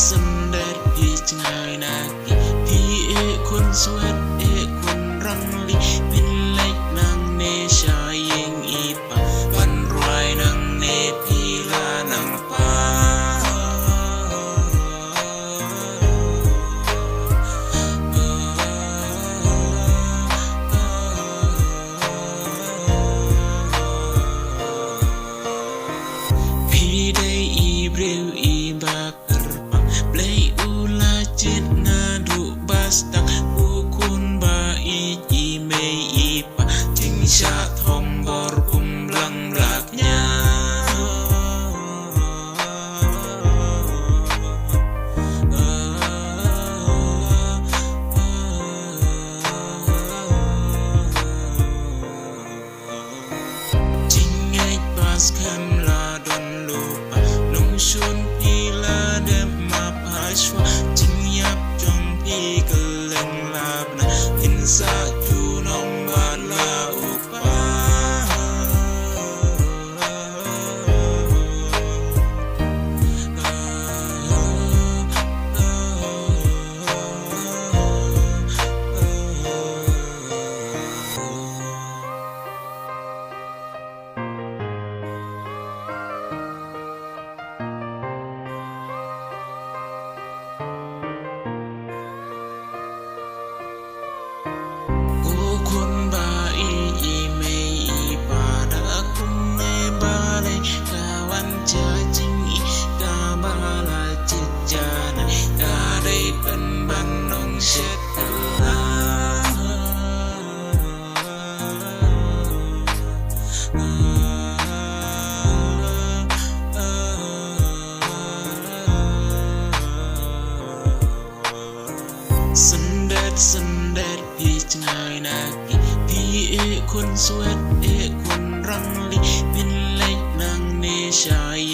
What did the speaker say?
สันเด็ดพี่จะไงนะพี่คนสวยคนรังลีเป็นเล็กนางเนชายยิงอีปะปันรวยนางเนพี่ลานางปาพี่ได้อีเบลอีบาplay ula jet na du bastak ukun ba i me i pa ting sha thom bor kum lang rak nya ting ai pas kam la don lupa nong shun pi la dem chua chính nhấp trong pi cơ leng lạp na in sa chu nong ba la upaสันเด็ดพี่จะไงนะพี่คนสวยคนรังลีเป็นเล็กนางเนชาย